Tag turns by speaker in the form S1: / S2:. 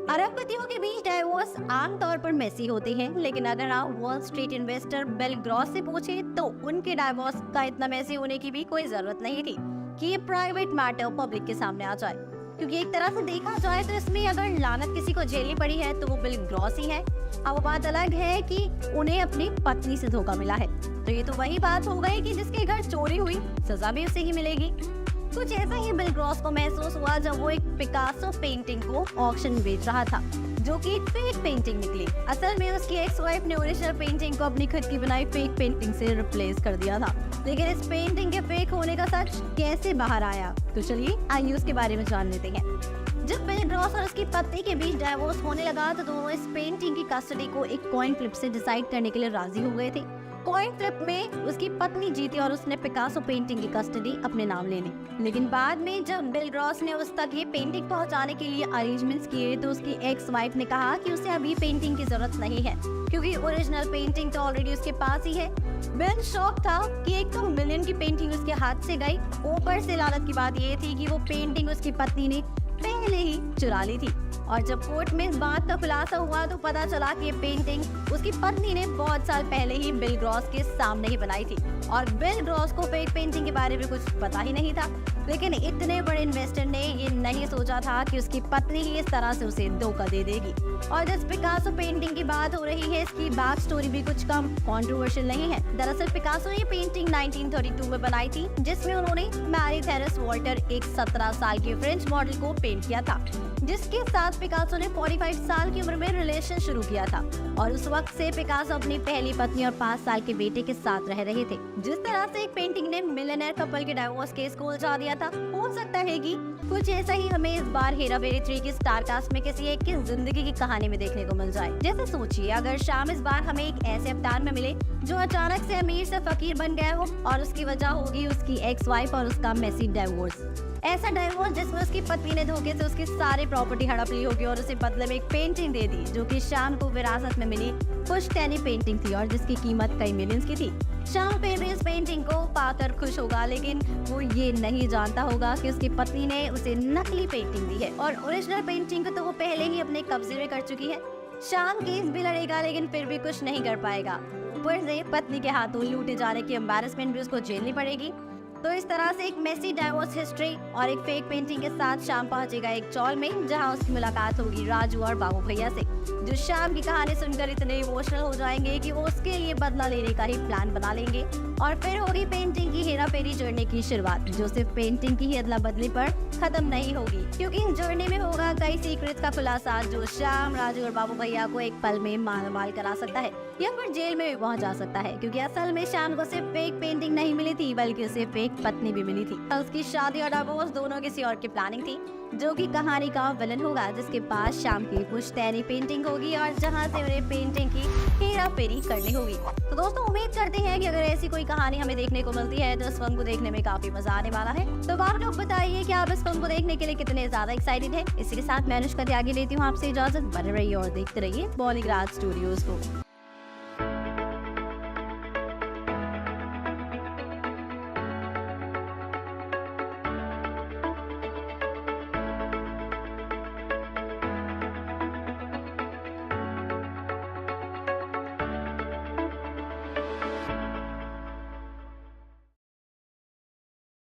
S1: अरबपतियों के बीच डाइवोर्स आमतौर पर मेसी होते हैं, लेकिन अगर आप wall street investor bill gross से पूछें तो उनके डाइवोर्स का इतना मेसी होने की भी कोई जरूरत नहीं थी कि ये प्राइवेट मैटर पब्लिक के सामने आ जाए। क्योंकि एक तरह से देखा जाए तो इसमें अगर लानत किसी को झेलनी पड़ी है तो वो बिल ग्रॉस ही है। अब बात अलग है कि उन्हें अपनी पत्नी से धोखा मिला है, तो ये तो वही बात हो गई कि जिसके घर चोरी हुई सजा भी उसे ही मिलेगी। कुछ ऐसा ही बिल ग्रॉस को महसूस हुआ जब वो एक पिकासो पेंटिंग को ऑक्शन में बेच रहा था, जो कि एक फेक पेंटिंग निकली। असल में उसकी एक्स वाइफ ने ओरिजिनल पेंटिंग को अपनी खुद की बनाई फेक पेंटिंग से रिप्लेस कर दिया था। लेकिन इस पेंटिंग के फेक होने का सच कैसे बाहर आया, तो चलिए आइए उसके बारे में जान लेते हैं। जब बिल ग्रॉस और उसकी पत्नी के बीच डाइवोर्स होने लगा तो दोनों इस पेंटिंग की कस्टडी को एक कॉइन फ्लिप से डिसाइड करने के लिए राजी हो गए थे। कॉइन फ्लिप में उसकी पत्नी जीती और उसने पिकासो पेंटिंग की कस्टडी अपने नाम ले ली। लेकिन बाद में जब बिल ग्रॉस ने उस तक ये पेंटिंग पहुंचाने के लिए अरेंजमेंट्स किए तो उसकी एक्स वाइफ ने कहा कि उसे अभी पेंटिंग की जरूरत नहीं है, क्योंकि ओरिजिनल पेंटिंग तो ऑलरेडी उसके पास ही है। बिल शॉक था कि एक तो मिलियन की पेंटिंग उसके हाथ से गई, ऊपर से लानत की बात ये थी कि वो पेंटिंग उसकी पत्नी ने पहले ही चुरा ली थी। और जब कोर्ट में इस बात का खुलासा हुआ तो पता चला कि ये पेंटिंग उसकी पत्नी ने बहुत साल पहले ही बिल ग्रॉस के सामने ही बनाई थी और बिल ग्रॉस को फेक पेंटिंग के बारे में कुछ पता ही नहीं था। लेकिन इतने बड़े इन्वेस्टर ने ये नहीं सोचा था कि उसकी पत्नी ही इस तरह से उसे धोखा दे देगी। और जिस पिकासो पेंटिंग की बात हो रही है, इसकी बैक स्टोरी भी कुछ कम कंट्रोवर्शियल नहीं है। दरअसल पिकासो ने पेंटिंग 1932 में बनाई थी, जिसमें उन्होंने मैरी थेरेस वॉल्टर, एक 17 साल की फ्रेंच मॉडल को पेंट किया था, जिसके साथ पिकासो ने 45 साल की उम्र में रिलेशन शुरू किया था। और उस वक्त से पिकासो अपनी पहली पत्नी और 5 साल के बेटे के साथ रह रहे थे। जिस तरह से एक पेंटिंग ने मिलियनेयर कपल के डाइवोर्स केस को उलझा दिया था, हो सकता है कि कुछ ऐसा ही हमें इस बार हेरा फेरी 3 की स्टार कास्ट में किसी एक की जिंदगी की कहानी में देखने को मिल जाए। जैसे सोचिए, अगर शाम इस बार हमें एक ऐसे अवतार में मिले जो अचानक से अमीर से फकीर बन गया हो और उसकी वजह होगी उसकी एक्स वाइफ और उसका मेसी डाइवोर्स। ऐसा डाइवोर्स जिसमें उसकी पत्नी ने धोखे से उसकी सारी प्रॉपर्टी हड़प ली होगी और उसे बदले में एक पेंटिंग दे दी, जो कि शाम को विरासत में मिली पुश्तैनी पेंटिंग थी और जिसकी कीमत कई मिलियंस की थी। शाम फिर भी इस पेंटिंग को पाकर खुश होगा, लेकिन वो ये नहीं जानता होगा कि उसकी पत्नी ने उसे नकली पेंटिंग दी है और ओरिजिनल पेंटिंग को तो वो पहले ही अपने कब्जे में कर चुकी है। शाम केस भी लड़ेगा लेकिन फिर भी कुछ नहीं कर पाएगा। ऊपर से पत्नी के हाथों लूटे जाने की एम्बैरेसमेंट भी उसको झेलनी पड़ेगी। तो इस तरह से एक मेसी डाइवोर्स हिस्ट्री और एक फेक पेंटिंग के साथ शाम पहुंचेगा एक चौल में, जहां उसकी मुलाकात होगी राजू और बाबू भैया से, जो शाम की कहानी सुनकर इतने इमोशनल हो जाएंगे कि वो उसके लिए बदला लेने का ही प्लान बना लेंगे। और फिर होगी पेंटिंग की हेरा फेरी जर्नी की शुरुआत, जो सिर्फ पेंटिंग की ही अदला बदली पर खत्म नहीं होगी, क्योंकि इस जर्नी में होगा कई सीक्रेट्स का खुलासा जो शाम, राजू और बाबू भैया को एक पल में माल करा सकता है या फिर जेल में भी पहुंच जा सकता है। क्योंकि असल में शाम को सिर्फ फेक पेंटिंग नहीं मिली थी, बल्कि उसे फेक पत्नी भी मिली थी। तो उसकी शादी और डिवोर्स दोनों किसी और की प्लानिंग थी, जो कि कहानी का विलन होगा, जिसके पास शाम की पुश्तैनी पेंटिंग होगी और जहां से उन्हें पेंटिंग की हेरा फेरी करनी होगी। तो दोस्तों, उम्मीद करते हैं कि अगर ऐसी कोई कहानी हमें देखने को मिलती है तो इस फिल्म को देखने में काफी मजा आने वाला है। तो आप लोग बताइए कि आप इस फिल्म को देखने के लिए कितने ज्यादा एक्साइटेड है। इसी के साथ मैं अनुष्का त्यागी लेती हूँ आपसे इजाजत। बने रहिए और देखते रहिए बॉलीग्राज स्टूडियोज को।